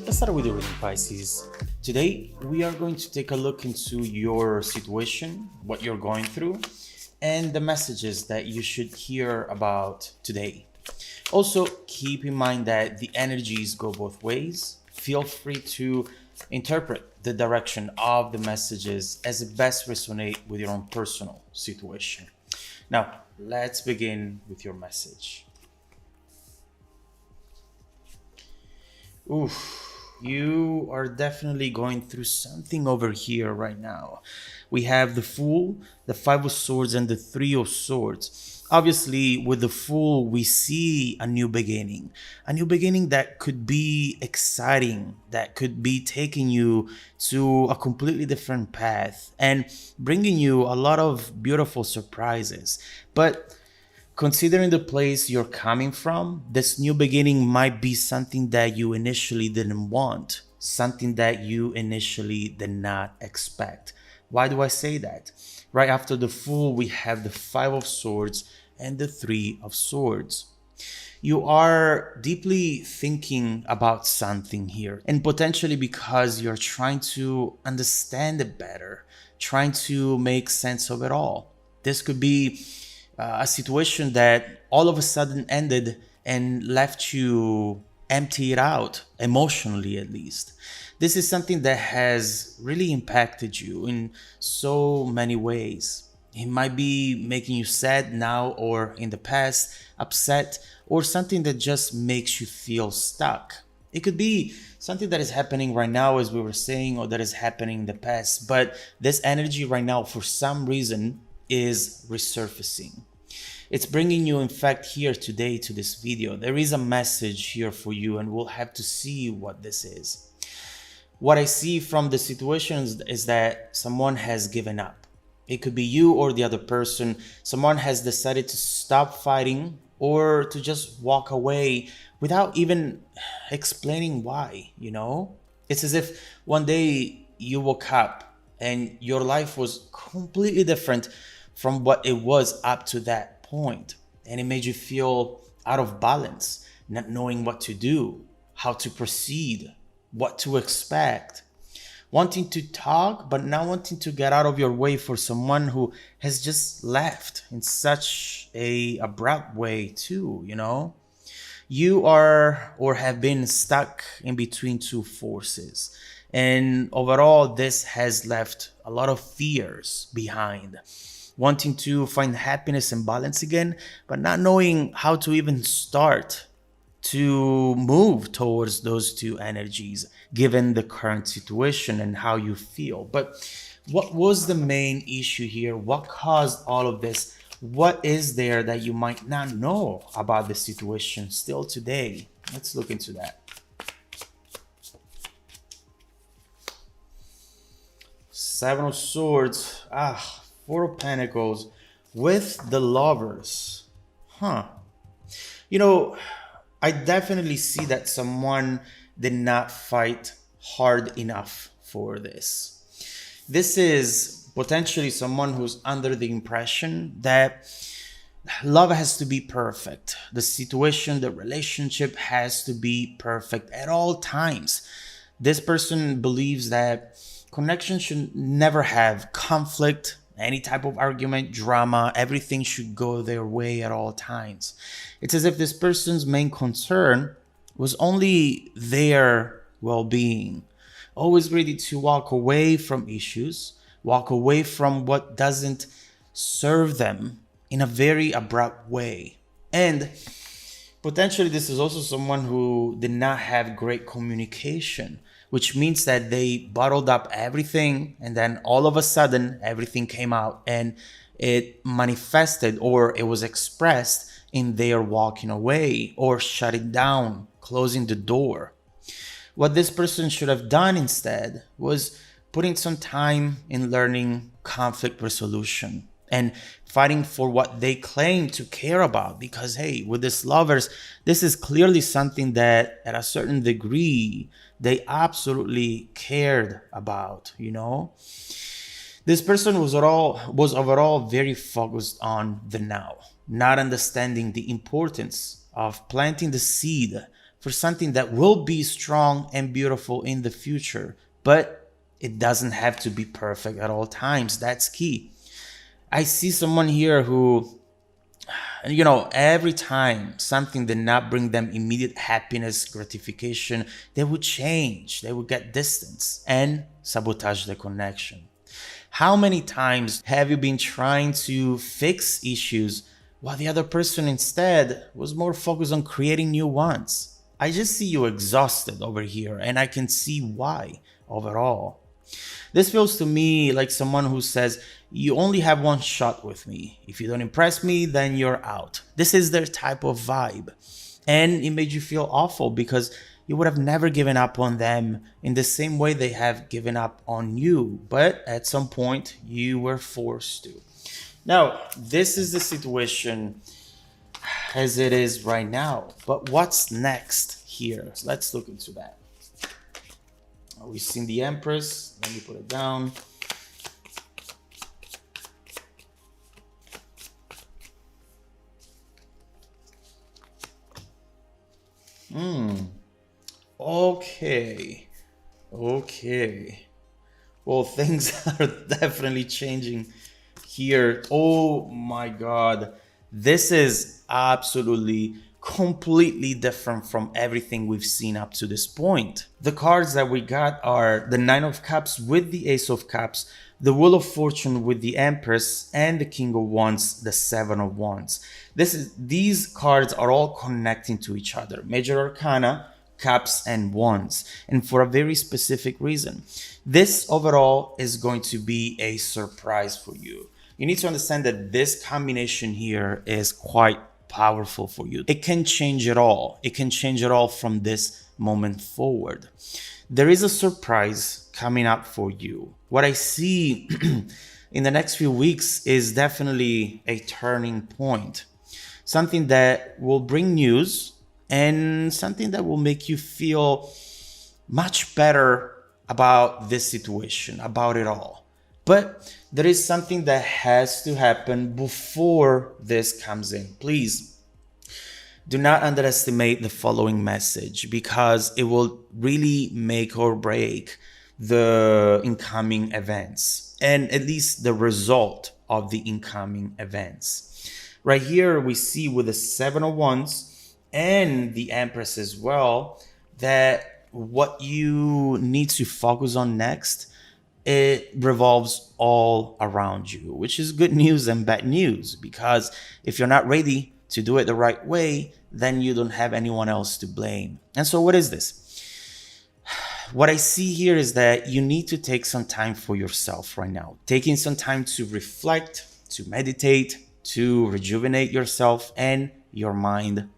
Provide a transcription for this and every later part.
Let's start with the reading, Pisces. Today, we are going to take a look into your situation, what you're going through, and the messages that you should hear about today. Also, keep in mind that the energies go both ways. Feel free to interpret the direction of the messages as it best resonate with your own personal situation. Now, let's begin with your message. Oof. You are definitely going through something over here right now. We have the Fool, the Five of Swords, and the Three of Swords. Obviously, with the Fool, we see a new beginning that could be exciting, that could be taking you to a completely different path and bringing you a lot of beautiful surprises. But considering the place you're coming from, this new beginning might be something that you initially didn't want, something that you initially did not expect. Why do I say that? Right after the Fool, we have the Five of Swords and the Three of Swords. You are deeply thinking about something here, and potentially because you're trying to understand it better, trying to make sense of it all. This could be a situation that all of a sudden ended and left you emptied out, emotionally at least. This is something that has really impacted you in so many ways. It might be making you sad now or in the past, upset, or something that just makes you feel stuck. It could be something that is happening right now, as we were saying, or that is happening in the past. But this energy right now, for some reason, is resurfacing. It's bringing you, in fact, here today to this video. There is a message here for you, and we'll have to see what this is. What I see from the situations is that someone has given up. It could be you or the other person. Someone has decided to stop fighting or to just walk away without even explaining why. It's as if one day you woke up and your life was completely different from what it was up to that point, and it made you feel out of balance, not knowing what to do, how to proceed, what to expect, wanting to talk but not wanting to get out of your way for someone who has just left in such a abrupt way too. You are or have been stuck in between two forces, and overall this has left a lot of fears behind, wanting to find happiness and balance again, but not knowing how to even start to move towards those two energies, given the current situation and how you feel. But what was the main issue here? What caused all of this? What is there that you might not know about the situation still today? Let's look into that. Seven of Swords. Four of Pentacles with the Lovers. I definitely see that someone did not fight hard enough for this. This is potentially someone who's under the impression that love has to be perfect. The situation, the relationship has to be perfect at all times. This person believes that connection should never have conflict, any type of argument, drama. Everything should go their way at all times. It's as if this person's main concern was only their well-being, always ready to walk away from issues, walk away from what doesn't serve them in a very abrupt way. And potentially this is also someone who did not have great communication, which means that they bottled up everything, and then all of a sudden everything came out and it manifested, or it was expressed in their walking away or shutting down, closing the door. What this person should have done instead was putting some time in learning conflict resolution and fighting for what they claim to care about. Because hey, with this Lovers, this is clearly something that at a certain degree they absolutely cared about. This person was overall very focused on the now, not understanding the importance of planting the seed for something that will be strong and beautiful in the future. But it doesn't have to be perfect at all times. That's key. I see someone here who, every time something did not bring them immediate happiness, gratification, they would change, they would get distance and sabotage the connection. How many times have you been trying to fix issues while the other person instead was more focused on creating new ones? I just see you exhausted over here, and I can see why overall. This feels to me like someone who says, you only have one shot with me. If you don't impress me, then you're out. This is their type of vibe. And it made you feel awful because you would have never given up on them in the same way they have given up on you. But at some point, you were forced to. Now, this is the situation as it is right now. But what's next here? Let's look into that. We've seen the Empress. Let me put it down. Okay. Well, things are definitely changing here. Oh my God. This is absolutely completely different from everything we've seen up to this point. The cards that we got are the Nine of Cups with the Ace of Cups, the Wheel of Fortune with the Empress, and the King of Wands, the Seven of Wands. These cards are all connecting to each other. Major Arcana, Cups, and Wands, and for a very specific reason. This overall is going to be a surprise for you. You need to understand that this combination here is quite powerful for you. It can change it all. It can change it all from this moment forward. There is a surprise coming up for you. What I see in the next few weeks is definitely a turning point. Something that will bring news and something that will make you feel much better about this situation, about it all. But there is something that has to happen before this comes in. Please do not underestimate the following message because it will really make or break the incoming events and at least the result of the incoming events. Right here, we see with the Seven of Wands and the Empress as well that what you need to focus on next, it revolves all around you, which is good news and bad news, because if you're not ready to do it the right way, then you don't have anyone else to blame. And so what is this? What I see here is that you need to take some time for yourself right now, taking some time to reflect, to meditate, to rejuvenate yourself and your mind.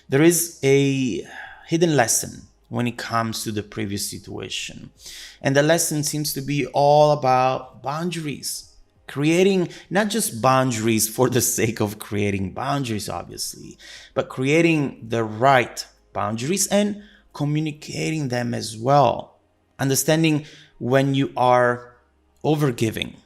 There is a hidden lesson when it comes to the previous situation. And the lesson seems to be all about boundaries. Creating not just boundaries for the sake of creating boundaries, obviously, but creating the right boundaries and communicating them as well. Understanding when you are overgiving,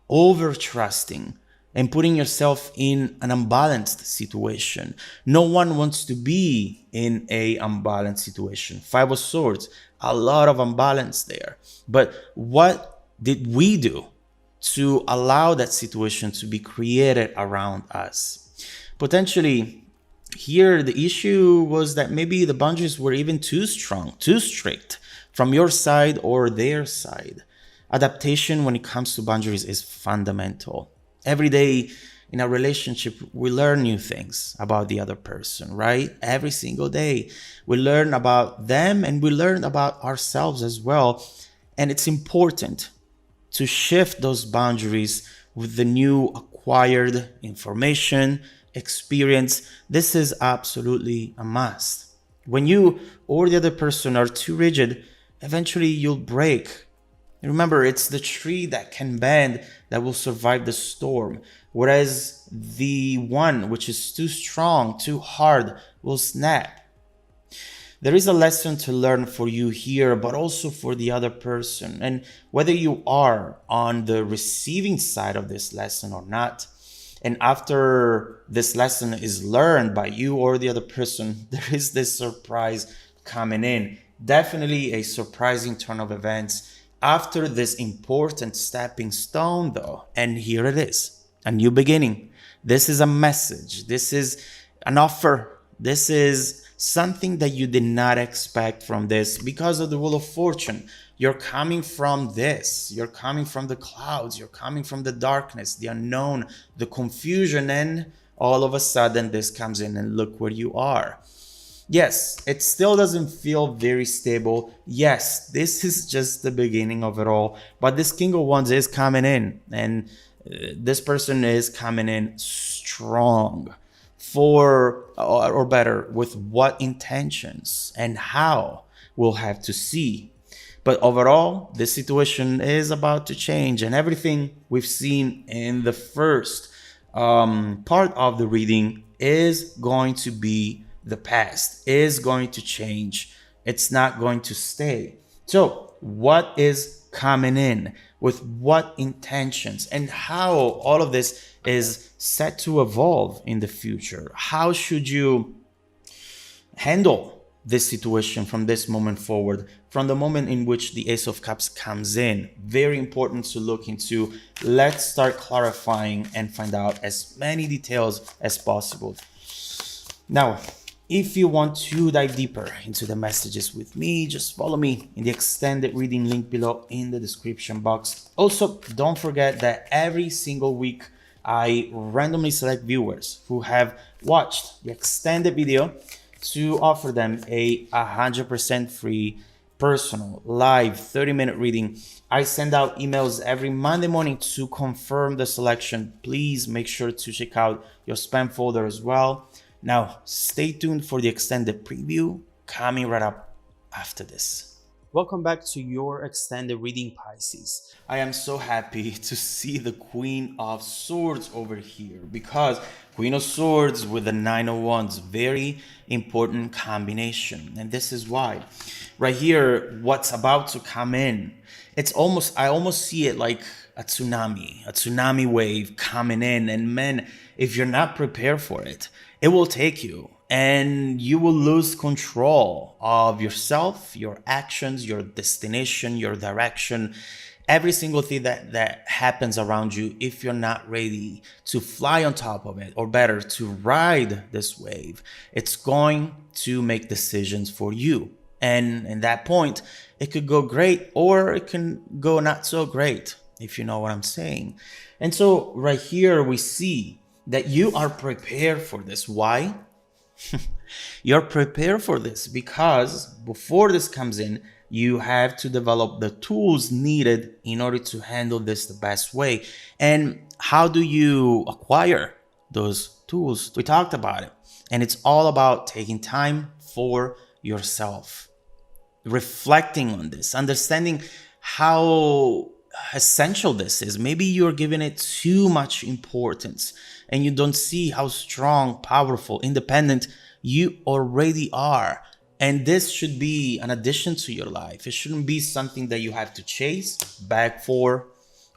over trusting, and putting yourself in an unbalanced situation. No one wants to be in a unbalanced situation. Five of Swords, a lot of unbalance there. But what did we do to allow that situation to be created around us? Potentially, here the issue was that maybe the boundaries were even too strong, too strict from your side or their side. Adaptation when it comes to boundaries is fundamental. Every day in a relationship, we learn new things about the other person, right? Every single day, we learn about them and we learn about ourselves as well. And it's important to shift those boundaries with the new acquired information, experience. This is absolutely a must. When you or the other person are too rigid, eventually you'll break. Remember, it's the tree that can bend that will survive the storm, whereas the one which is too strong, too hard, will snap. There is a lesson to learn for you here, but also for the other person. And whether you are on the receiving side of this lesson or not, And after this lesson is learned by you or the other person, there is this surprise coming in. Definitely a surprising turn of events after this important stepping stone, though. And here it is, a new beginning. This is a message. This is an offer. This is something that you did not expect from this because of the Wheel of Fortune. You're coming from this. You're coming from the clouds. You're coming from the darkness, the unknown, the confusion. And all of a sudden, this comes in and look where you are. Yes, it still doesn't feel very stable. Yes, this is just the beginning of it all. But this King of Wands is coming in, and this person is coming in strong. For, or better, with what intentions and how, we'll have to see. But overall, this situation is about to change, and everything we've seen in the first part of the reading is going to be the past, is going to change. It's not going to stay. So what is coming in, with what intentions, and how all of this is set to evolve in the future? How should you handle this situation from this moment forward, from the moment in which the Ace of Cups comes in? Very important to look into. Let's start clarifying and find out as many details as possible. Now, if you want to dive deeper into the messages with me, just follow me in the extended reading link below in the description box. Also, don't forget that every single week I randomly select viewers who have watched the extended video to offer them a 100% free personal live 30-minute reading. I send out emails every Monday morning to confirm the selection. Please make sure to check out your spam folder as well. Now, stay tuned for the extended preview coming right up after this. Welcome back to your extended reading, Pisces. I am so happy to see the Queen of Swords over here, because Queen of Swords with the Nine of Wands, very important combination. And this is why. Right here, what's about to come in, I almost see it like a tsunami wave coming in. And man, if you're not prepared for it, it will take you, and you will lose control of yourself, your actions, your destination, your direction, every single thing that happens around you if you're not ready to fly on top of it, or better, to ride this wave. It's going to make decisions for you. And in that point, it could go great or it can go not so great, if you know what I'm saying. And so right here we see that you are prepared for this. Why? You're prepared for this because before this comes in, you have to develop the tools needed in order to handle this the best way. And how do you acquire those tools? We talked about it. And it's all about taking time for yourself, reflecting on this, understanding how essential this is. Maybe you're giving it too much importance and you don't see how strong, powerful, independent you already are. And this should be an addition to your life. It shouldn't be something that you have to chase, beg for,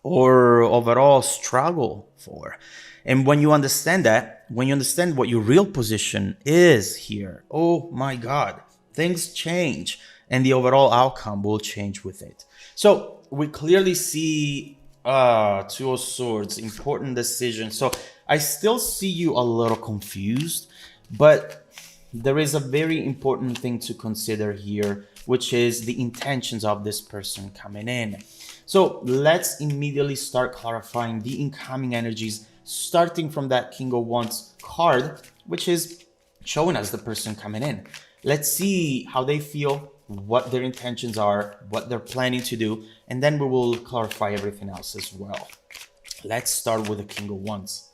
or overall struggle for. And when you understand that, when you understand what your real position is here, oh my God, things change and the overall outcome will change with it. So we clearly see Two of Swords, important decision. So I still see you a little confused, but there is a very important thing to consider here, which is the intentions of this person coming in. So let's immediately start clarifying the incoming energies, starting from that King of Wands card, which is showing us the person coming in. Let's see how they feel, what their intentions are, what they're planning to do, and then we will clarify everything else as well. Let's start with the King of Wands.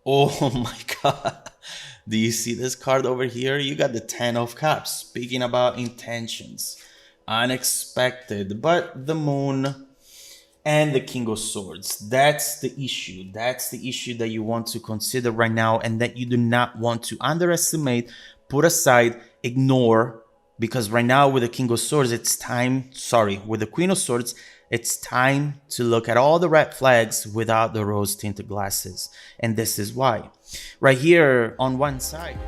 Oh my God. Do you see this card over here? You got the Ten of Cups, speaking about intentions. Unexpected, but the Moon and the King of Swords. That's the issue. That's the issue that you want to consider right now and that you do not want to underestimate, put aside, ignore. Because right now with the King of Swords, it's time, with the Queen of Swords, It's time to look at all the red flags without the rose tinted glasses. And this is why. Right here on one side,